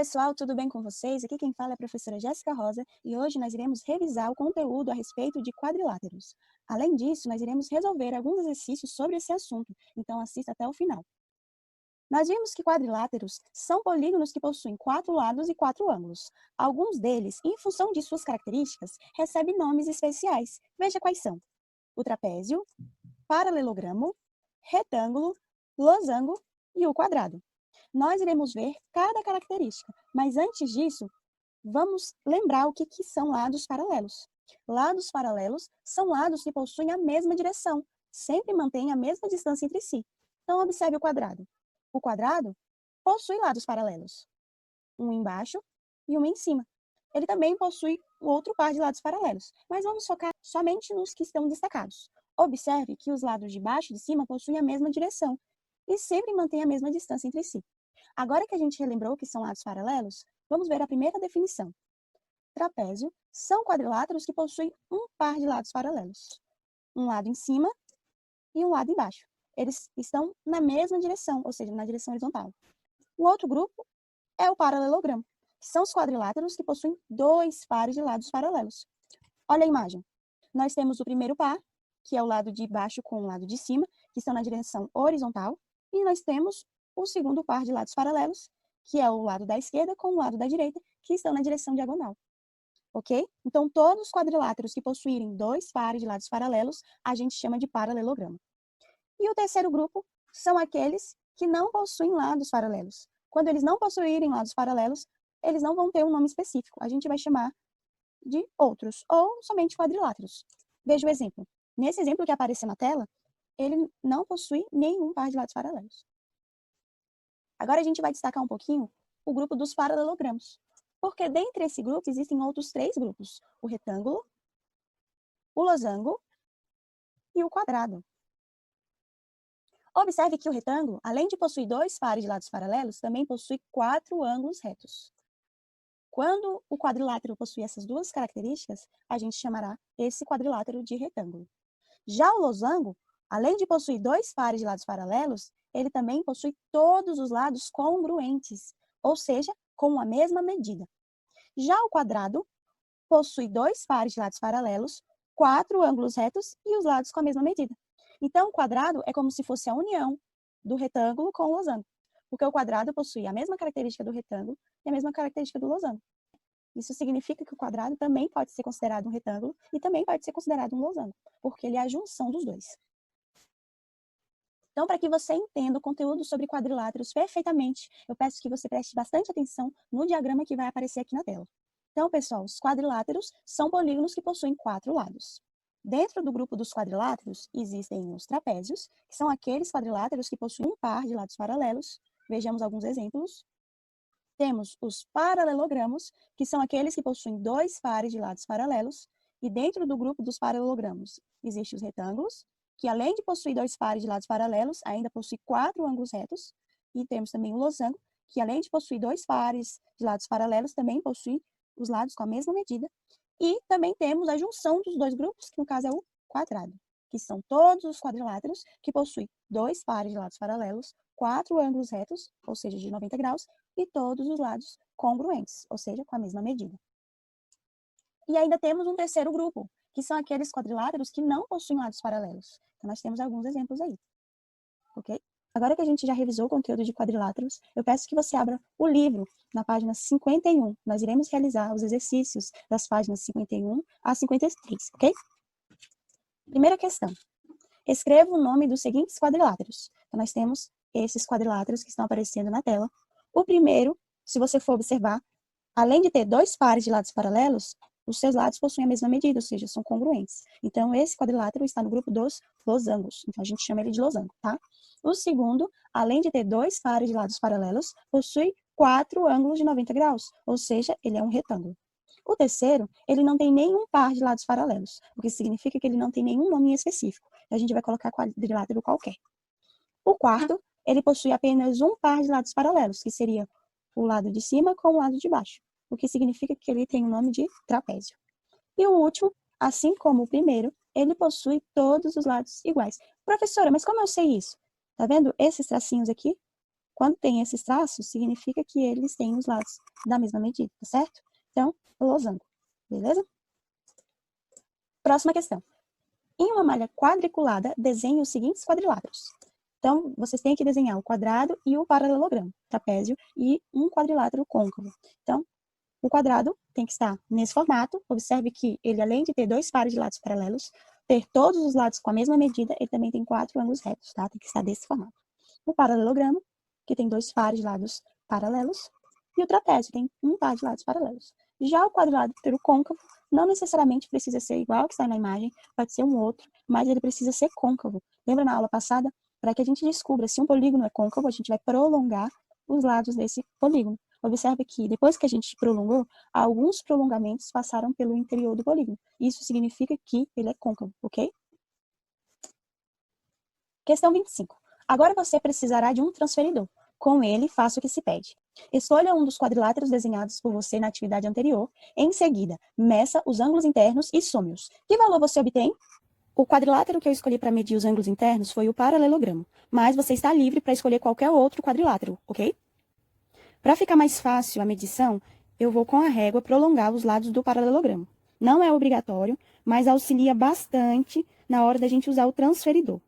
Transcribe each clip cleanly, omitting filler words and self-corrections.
pessoal, tudo bem com vocês? Aqui quem fala é a professora Jéssica Rosa e hoje nós iremos revisar o conteúdo a respeito de quadriláteros. Além disso, nós iremos resolver alguns exercícios sobre esse assunto, então assista até o final. Nós vimos que quadriláteros são polígonos que possuem 4 lados e 4 ângulos. Alguns deles, em função de suas características, recebem nomes especiais. Veja quais são: o trapézio, paralelogramo, retângulo, losango e o quadrado. Nós iremos ver cada característica, mas antes disso, vamos lembrar o que são lados paralelos. Lados paralelos são lados que possuem a mesma direção, sempre mantêm a mesma distância entre si. Então, observe o quadrado. O quadrado possui lados paralelos, um embaixo e um em cima. Ele também possui outro par de lados paralelos, mas vamos focar somente nos que estão destacados. Observe que os lados de baixo e de cima possuem a mesma direção e sempre mantêm a mesma distância entre si. Agora que a gente relembrou o que são lados paralelos, vamos ver a primeira definição. Trapézio são quadriláteros que possuem um par de lados paralelos, um lado em cima e um lado embaixo. Eles estão na mesma direção, ou seja, na direção horizontal. O outro grupo é o paralelogramo, que são os quadriláteros que possuem 2 pares de lados paralelos. Olha a imagem. Nós temos o primeiro par, que é o lado de baixo com o lado de cima, que estão na direção horizontal, e nós temos o segundo par de lados paralelos, que é o lado da esquerda com o lado da direita, que estão na direção diagonal. Ok? Então, todos os quadriláteros que possuírem 2 pares de lados paralelos, a gente chama de paralelogramo. E o terceiro grupo são aqueles que não possuem lados paralelos. Quando eles não possuírem lados paralelos, eles não vão ter um nome específico. A gente vai chamar de outros, ou somente quadriláteros. Veja o exemplo. Nesse exemplo que apareceu na tela, ele não possui nenhum par de lados paralelos. Agora a gente vai destacar um pouquinho o grupo dos paralelogramos, porque dentre esse grupo existem outros 3 grupos: o retângulo, o losango e o quadrado. Observe que o retângulo, além de possuir 2 pares de lados paralelos, também possui 4 ângulos retos. Quando o quadrilátero possui essas 2 características, a gente chamará esse quadrilátero de retângulo. Já o losango, além de possuir 2 pares de lados paralelos, ele também possui todos os lados congruentes, ou seja, com a mesma medida. Já o quadrado possui 2 pares de lados paralelos, 4 ângulos retos e os lados com a mesma medida. Então, o quadrado é como se fosse a união do retângulo com o losango, porque o quadrado possui a mesma característica do retângulo e a mesma característica do losango. Isso significa que o quadrado também pode ser considerado um retângulo e também pode ser considerado um losango, porque ele é a junção dos dois. Então, para que você entenda o conteúdo sobre quadriláteros perfeitamente, eu peço que você preste bastante atenção no diagrama que vai aparecer aqui na tela. Então, pessoal, os quadriláteros são polígonos que possuem 4 lados. Dentro do grupo dos quadriláteros, existem os trapézios, que são aqueles quadriláteros que possuem um par de lados paralelos. Vejamos alguns exemplos. Temos os paralelogramos, que são aqueles que possuem 2 pares de lados paralelos. E dentro do grupo dos paralelogramos, existem os retângulos, que além de possuir 2 pares de lados paralelos, ainda possui 4 ângulos retos. E temos também o losango, que além de possuir 2 pares de lados paralelos, também possui os lados com a mesma medida. E também temos a junção dos 2 grupos, que no caso é o quadrado, que são todos os quadriláteros que possuem 2 pares de lados paralelos, 4 ângulos retos, ou seja, de 90 graus, e todos os lados congruentes, ou seja, com a mesma medida. E ainda temos um terceiro grupo, que são aqueles quadriláteros que não possuem lados paralelos. Então, nós temos alguns exemplos aí. Ok? Agora que a gente já revisou o conteúdo de quadriláteros, eu peço que você abra o livro na página 51. Nós iremos realizar os exercícios das páginas 51 a 53, ok? Primeira questão. Escreva o nome dos seguintes quadriláteros. Então, nós temos esses quadriláteros que estão aparecendo na tela. O primeiro, se você for observar, além de ter 2 pares de lados paralelos, os seus lados possuem a mesma medida, ou seja, são congruentes. Então, esse quadrilátero está no grupo dos losangos. Então, a gente chama ele de losango, tá? O segundo, além de ter 2 pares de lados paralelos, possui 4 ângulos de 90 graus, ou seja, ele é um retângulo. O terceiro, ele não tem nenhum par de lados paralelos, o que significa que ele não tem nenhum nome específico. A gente vai colocar quadrilátero qualquer. O quarto, ele possui apenas um par de lados paralelos, que seria o lado de cima com o lado de baixo, o que significa que ele tem o nome de trapézio. E o último, assim como o primeiro, ele possui todos os lados iguais. Professora, mas como eu sei isso? Tá vendo esses tracinhos aqui? Quando tem esses traços, significa que eles têm os lados da mesma medida, tá certo? Então, losango, beleza? Próxima questão. Em uma malha quadriculada, desenhe os seguintes quadriláteros. Então, vocês têm que desenhar o quadrado e o paralelogramo, trapézio e um quadrilátero côncavo. Então, o quadrado tem que estar nesse formato. Observe que ele, além de ter 2 pares de lados paralelos, ter todos os lados com a mesma medida, ele também tem 4 ângulos retos, tá? Tem que estar desse formato. O paralelogramo, que tem 2 pares de lados paralelos, e o trapézio tem um par de lados paralelos. Já o quadrilátero côncavo não necessariamente precisa ser igual ao que está na imagem, pode ser um outro, mas ele precisa ser côncavo. Lembra na aula passada? Para que a gente descubra se um polígono é côncavo, a gente vai prolongar os lados desse polígono. Observe que, depois que a gente prolongou, alguns prolongamentos passaram pelo interior do polígono. Isso significa que ele é côncavo, ok? Questão 25. Agora você precisará de um transferidor. Com ele, faça o que se pede. Escolha um dos quadriláteros desenhados por você na atividade anterior. Em seguida, meça os ângulos internos e some-os. Que valor você obtém? O quadrilátero que eu escolhi para medir os ângulos internos foi o paralelogramo, mas você está livre para escolher qualquer outro quadrilátero, ok? Para ficar mais fácil a medição, eu vou com a régua prolongar os lados do paralelogramo. Não é obrigatório, mas auxilia bastante na hora da gente usar o transferidor.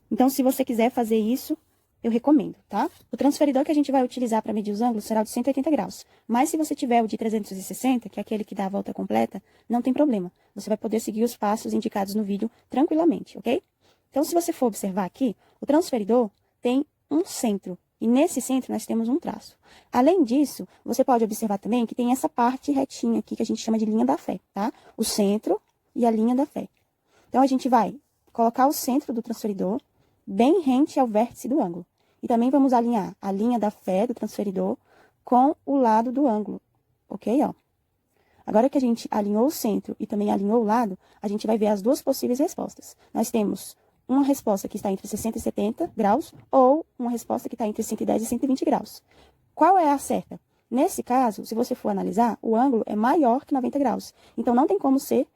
Então, se você quiser fazer isso, eu recomendo, tá? O transferidor que a gente vai utilizar para medir os ângulos será o de 180 graus. Mas se você tiver o de 360, que é aquele que dá a volta completa, não tem problema. Você vai poder seguir os passos indicados no vídeo tranquilamente, ok? Então, se você for observar aqui, o transferidor tem um centro. E nesse centro nós temos um traço. Além disso, você pode observar também que tem essa parte retinha aqui que a gente chama de linha da fé, tá? O centro e a linha da fé. Então, a gente vai colocar o centro do transferidor bem rente ao vértice do ângulo. E também vamos alinhar a linha da fé do transferidor com o lado do ângulo, ok? Ó. Agora que a gente alinhou o centro e também alinhou o lado, a gente vai ver as duas possíveis respostas. Nós temos uma resposta que está entre 60 e 70 graus ou uma resposta que está entre 110 e 120 graus. Qual é a certa? Nesse caso, se você for analisar, o ângulo é maior que 90 graus. Então, não tem como ser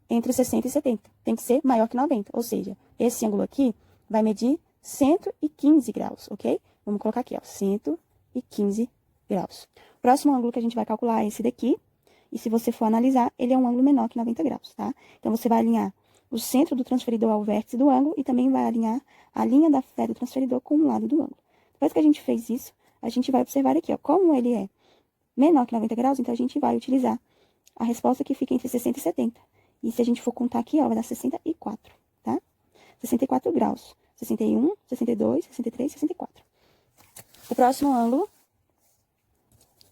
entre 60 e 70. Tem que ser maior que 90. Ou seja, esse ângulo aqui vai medir 115 graus, ok? Vamos colocar aqui, ó, 115 graus. O próximo ângulo que a gente vai calcular é esse daqui. E se você for analisar, ele é um ângulo menor que 90 graus, tá? Então, você vai alinhar o centro do transferidor ao vértice do ângulo e também vai alinhar a linha da fé do transferidor com o lado do ângulo. Depois que a gente fez isso, a gente vai observar aqui, ó, como ele é menor que 90 graus, então a gente vai utilizar a resposta que fica entre 60 e 70. E se a gente for contar aqui, ó, vai dar 64, tá? 64 graus. 61, 62, 63, 64. O próximo ângulo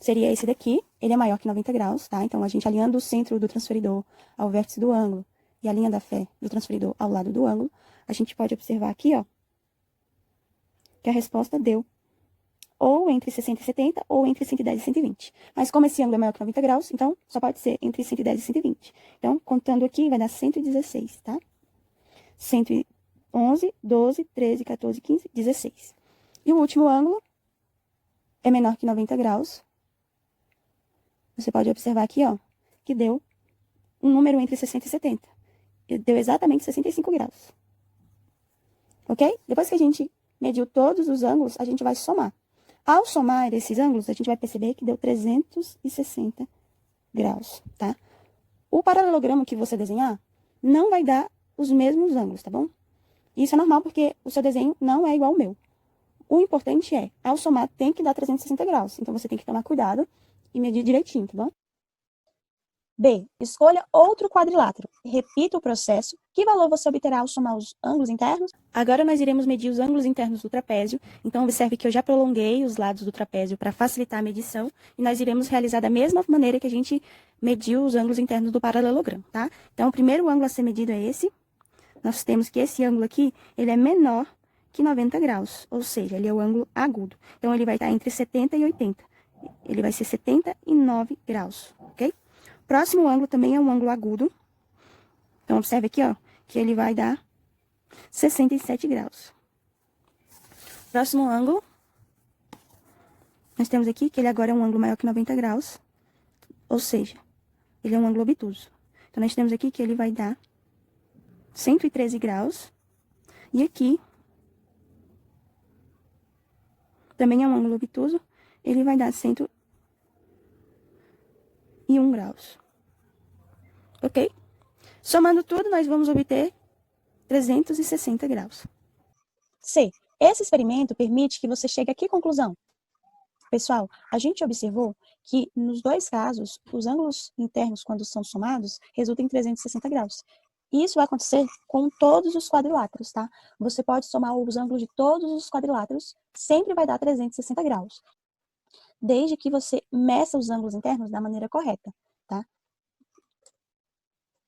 seria esse daqui. Ele é maior que 90 graus, tá? Então, a gente alinhando o centro do transferidor ao vértice do ângulo e a linha da fé do transferidor ao lado do ângulo, a gente pode observar aqui, ó, que a resposta deu ou entre 60 e 70 ou entre 110 e 120. Mas como esse ângulo é maior que 90 graus, então só pode ser entre 110 e 120. Então, contando aqui, vai dar 116, tá? 111, 12, 13, 14, 15, 16. E o último ângulo é menor que 90 graus. Você pode observar aqui, ó, que deu um número entre 60 e 70. E deu exatamente 65 graus. Ok? Depois que a gente mediu todos os ângulos, a gente vai somar. Ao somar esses ângulos, a gente vai perceber que deu 360 graus, tá? O paralelogramo que você desenhar não vai dar os mesmos ângulos, tá bom? Isso é normal porque o seu desenho não é igual ao meu. O importante é, ao somar, tem que dar 360 graus. Então, você tem que tomar cuidado e medir direitinho, tá bom? B. Escolha outro quadrilátero. Repita o processo. Que valor você obterá ao somar os ângulos internos? Agora nós iremos medir os ângulos internos do trapézio. Então, observe que eu já prolonguei os lados do trapézio para facilitar a medição. E nós iremos realizar da mesma maneira que a gente mediu os ângulos internos do paralelogramo, tá? Então, o primeiro ângulo a ser medido é esse. Nós temos que esse ângulo aqui, ele é menor que 90 graus. Ou seja, ele é o ângulo agudo. Então, ele vai estar entre 70 e 80. Ele vai ser 79 graus, ok? Próximo ângulo também é um ângulo agudo. Então, observe aqui, ó, que ele vai dar 67 graus. Próximo ângulo, nós temos aqui que ele agora é um ângulo maior que 90 graus. Ou seja, ele é um ângulo obtuso. Então, nós temos aqui que ele vai dar 113 graus. E aqui, também é um ângulo obtuso, ele vai dar 101 graus. Ok? Somando tudo, nós vamos obter 360 graus. C. Esse experimento permite que você chegue a que conclusão? Pessoal, a gente observou que nos dois casos, os ângulos internos, quando são somados, resultam em 360 graus. E isso vai acontecer com todos os quadriláteros, tá? Você pode somar os ângulos de todos os quadriláteros, sempre vai dar 360 graus. Desde que você meça os ângulos internos da maneira correta, tá?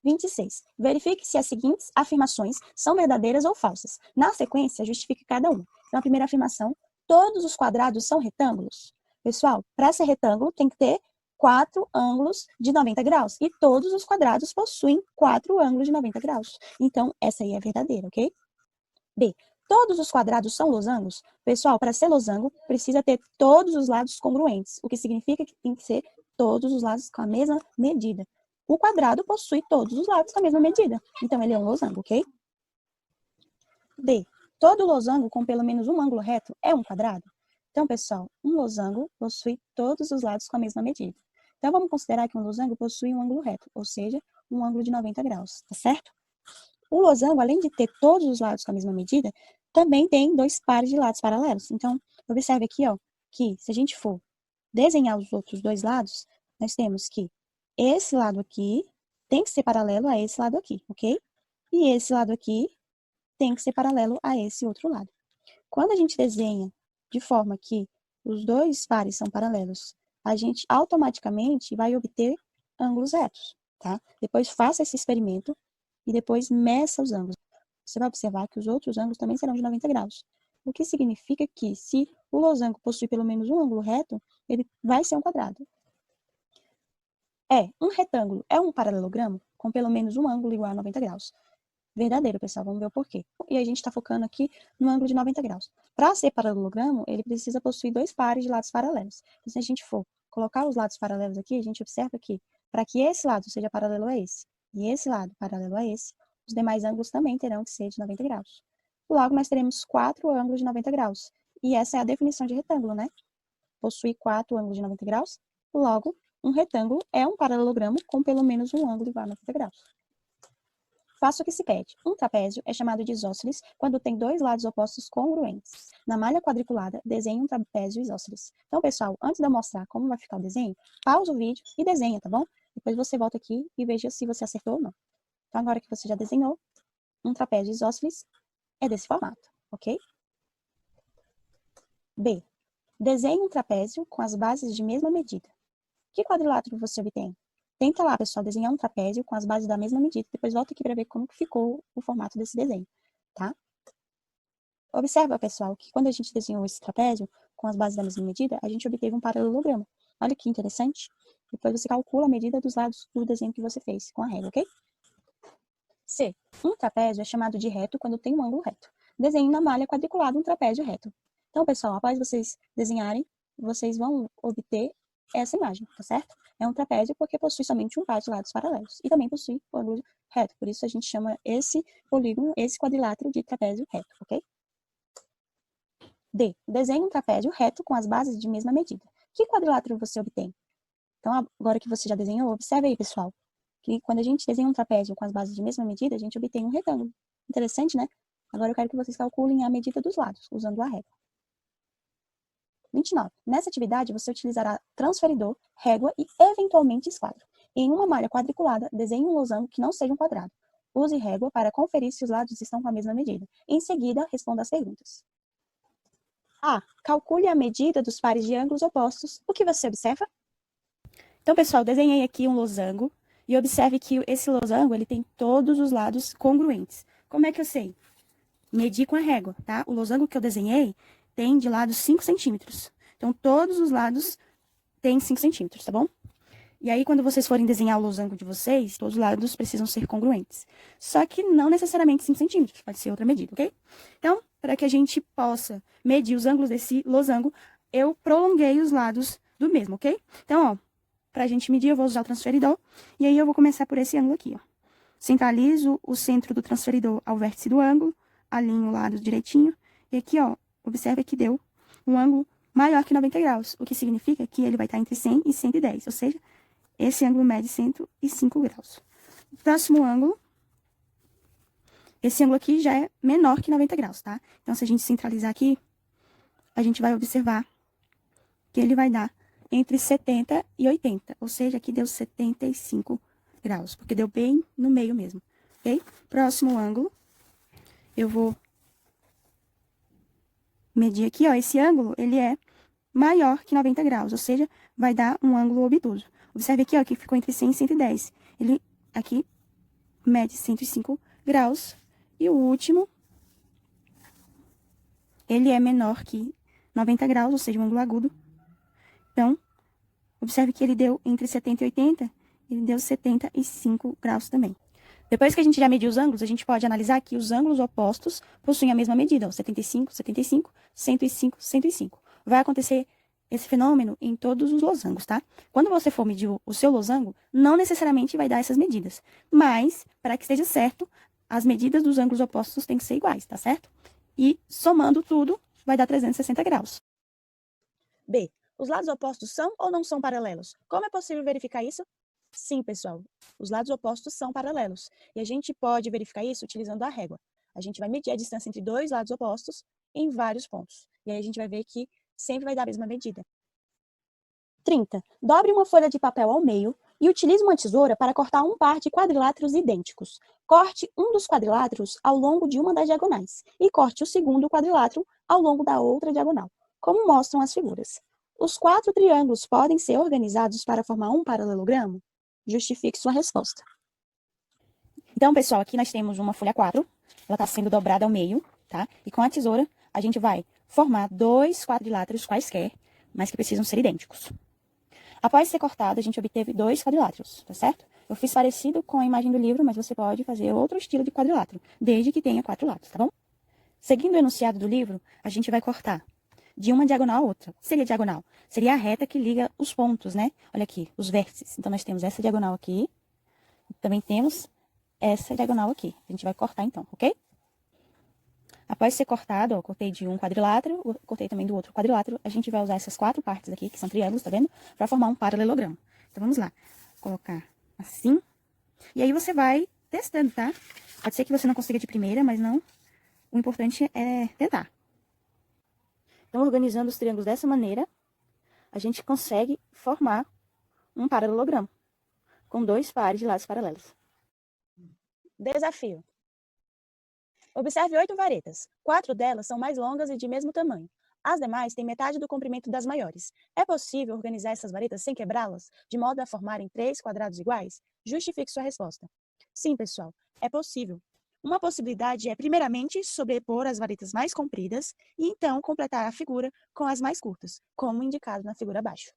26. Verifique se as seguintes afirmações são verdadeiras ou falsas. Na sequência, justifique cada uma. Então, a primeira afirmação, todos os quadrados são retângulos. Pessoal, para ser retângulo, tem que ter 4 ângulos de 90 graus. E todos os quadrados possuem 4 ângulos de 90 graus. Então, essa aí é verdadeira, ok? B. Todos os quadrados são losangos? Pessoal, para ser losango, precisa ter todos os lados congruentes, o que significa que tem que ser todos os lados com a mesma medida. O quadrado possui todos os lados com a mesma medida, então ele é um losango, ok? D. Todo losango com pelo menos um ângulo reto é um quadrado? Então, pessoal, um losango possui todos os lados com a mesma medida. Então, vamos considerar que um losango possui um ângulo reto, ou seja, um ângulo de 90 graus, tá certo? O losango, além de ter todos os lados com a mesma medida, também tem 2 pares de lados paralelos. Então, observe aqui, ó, que se a gente for desenhar os outros 2 lados, nós temos que esse lado aqui tem que ser paralelo a esse lado aqui, ok? E esse lado aqui tem que ser paralelo a esse outro lado. Quando a gente desenha de forma que os 2 pares são paralelos, a gente automaticamente vai obter ângulos retos, tá? Depois faça esse experimento e depois meça os ângulos. Você vai observar que os outros ângulos também serão de 90 graus. O que significa que, se o losango possui pelo menos um ângulo reto, ele vai ser um quadrado. Um retângulo é um paralelogramo com pelo menos um ângulo igual a 90 graus. Verdadeiro, pessoal, vamos ver o porquê. E a gente está focando aqui no ângulo de 90 graus. Para ser paralelogramo, ele precisa possuir 2 pares de lados paralelos. Então, se a gente for colocar os lados paralelos aqui, a gente observa que, para que esse lado seja paralelo a esse, e esse lado paralelo a esse, os demais ângulos também terão que ser de 90 graus. Logo, nós teremos 4 ângulos de 90 graus. E essa é a definição de retângulo, né? Possui 4 ângulos de 90 graus. Logo, um retângulo é um paralelogramo com pelo menos um ângulo igual a 90 graus. Faça o que se pede. Um trapézio é chamado de isósceles quando tem 2 lados opostos congruentes. Na malha quadriculada, desenhe um trapézio isósceles. Então, pessoal, antes de eu mostrar como vai ficar o desenho, pausa o vídeo e desenha, tá bom? Depois você volta aqui e veja se você acertou ou não. Então, agora que você já desenhou, um trapézio isósceles é desse formato, ok? B. Desenhe um trapézio com as bases de mesma medida. Que quadrilátero você obtém? Tenta lá, pessoal, desenhar um trapézio com as bases da mesma medida. Depois volta aqui para ver como que ficou o formato desse desenho, tá? Observa, pessoal, que quando a gente desenhou esse trapézio com as bases da mesma medida, a gente obteve um paralelogramo. Olha que interessante. Depois você calcula a medida dos lados do desenho que você fez com a régua, ok? C. Um trapézio é chamado de reto quando tem um ângulo reto. Desenhe na malha quadriculada um trapézio reto. Então, pessoal, após vocês desenharem, vocês vão obter essa imagem, tá certo? É um trapézio porque possui somente um par de lados paralelos e também possui o ângulo reto. Por isso a gente chama esse polígono, esse quadrilátero de trapézio reto, ok? D. Desenhe um trapézio reto com as bases de mesma medida. Que quadrilátero você obtém? Então, agora que você já desenhou, observe aí, pessoal, que quando a gente desenha um trapézio com as bases de mesma medida, a gente obtém um retângulo. Interessante, né? Agora eu quero que vocês calculem a medida dos lados, usando a régua. 29. Nessa atividade, você utilizará transferidor, régua e, eventualmente, esquadro. Em uma malha quadriculada, desenhe um losango que não seja um quadrado. Use régua para conferir se os lados estão com a mesma medida. Em seguida, responda as perguntas. A. Calcule a medida dos pares de ângulos opostos. O que você observa? Então, pessoal, desenhei aqui um losango e observe que esse losango ele tem todos os lados congruentes. Como é que eu sei? Medi com a régua, tá? O losango que eu desenhei tem de lado 5 centímetros. Então, todos os lados têm 5 centímetros, tá bom? E aí, quando vocês forem desenhar o losango de vocês, todos os lados precisam ser congruentes. Só que não necessariamente 5 centímetros, pode ser outra medida, ok? Então, para que a gente possa medir os ângulos desse losango, eu prolonguei os lados do mesmo, ok? Então, ó, pra gente medir, eu vou usar o transferidor. E aí, eu vou começar por esse ângulo aqui, ó. Centralizo o centro do transferidor ao vértice do ângulo, alinho o lado direitinho. E aqui, ó, observe que deu um ângulo maior que 90 graus, o que significa que ele vai estar entre 100 e 110, ou seja, esse ângulo mede 105 graus. O próximo ângulo, esse ângulo aqui já é menor que 90 graus, tá? Então, se a gente centralizar aqui, a gente vai observar que ele vai dar entre 70 e 80, ou seja, aqui deu 75 graus, porque deu bem no meio mesmo, ok? Próximo ângulo, eu vou medir aqui, ó, esse ângulo, ele é maior que 90 graus, ou seja, vai dar um ângulo obtuso. Observe aqui, ó, que ficou entre 100 e 110. Ele aqui mede 105 graus. E o último, ele é menor que 90 graus, ou seja, um ângulo agudo. Então, observe que ele deu entre 70 e 80, ele deu 75 graus também. Depois que a gente já mediu os ângulos, a gente pode analisar que os ângulos opostos possuem a mesma medida, ó, 75, 75, 105, 105. Vai acontecer esse fenômeno em todos os losangos, tá? Quando você for medir o seu losango, não necessariamente vai dar essas medidas. Mas, para que esteja certo, as medidas dos ângulos opostos têm que ser iguais, tá certo? E, somando tudo, vai dar 360 graus. B. Os lados opostos são ou não são paralelos? Como é possível verificar isso? Sim, pessoal. Os lados opostos são paralelos. E a gente pode verificar isso utilizando a régua. A gente vai medir a distância entre dois lados opostos em vários pontos. E aí a gente vai ver que sempre vai dar a mesma medida. 30. Dobre uma folha de papel ao meio e utilize uma tesoura para cortar um par de quadriláteros idênticos. Corte um dos quadriláteros ao longo de uma das diagonais e corte o segundo quadrilátero ao longo da outra diagonal, como mostram as figuras. Os 4 triângulos podem ser organizados para formar um paralelogramo? Justifique sua resposta. Então, pessoal, aqui nós temos uma folha 4, ela está sendo dobrada ao meio, tá? E com a tesoura, a gente vai formar 2 quadriláteros quaisquer, mas que precisam ser idênticos. Após ser cortado, a gente obteve 2 quadriláteros, tá certo? Eu fiz parecido com a imagem do livro, mas você pode fazer outro estilo de quadrilátero, desde que tenha 4 lados, tá bom? Seguindo o enunciado do livro, a gente vai cortar de uma diagonal a outra. O que seria diagonal? Seria a reta que liga os pontos, né? Olha aqui, os vértices. Então, nós temos essa diagonal aqui, também temos essa diagonal aqui. A gente vai cortar, então, ok? Após ser cortado, ó, cortei de um quadrilátero, cortei também do outro quadrilátero, a gente vai usar essas 4 partes aqui, que são triângulos, tá vendo? Para formar um paralelogramo. Então, vamos lá. Colocar assim. E aí, você vai testando, tá? Pode ser que você não consiga de primeira, mas não. O importante é tentar. Então, organizando os triângulos dessa maneira, a gente consegue formar um paralelogramo, com 2 pares de lados paralelos. Desafio. Observe 8 varetas. 4 delas são mais longas e de mesmo tamanho. As demais têm metade do comprimento das maiores. É possível organizar essas varetas sem quebrá-las, de modo a formarem 3 quadrados iguais? Justifique sua resposta. Sim, pessoal, é possível. Uma possibilidade é, primeiramente, sobrepor as varetas mais compridas e, então, completar a figura com as mais curtas, como indicado na figura abaixo.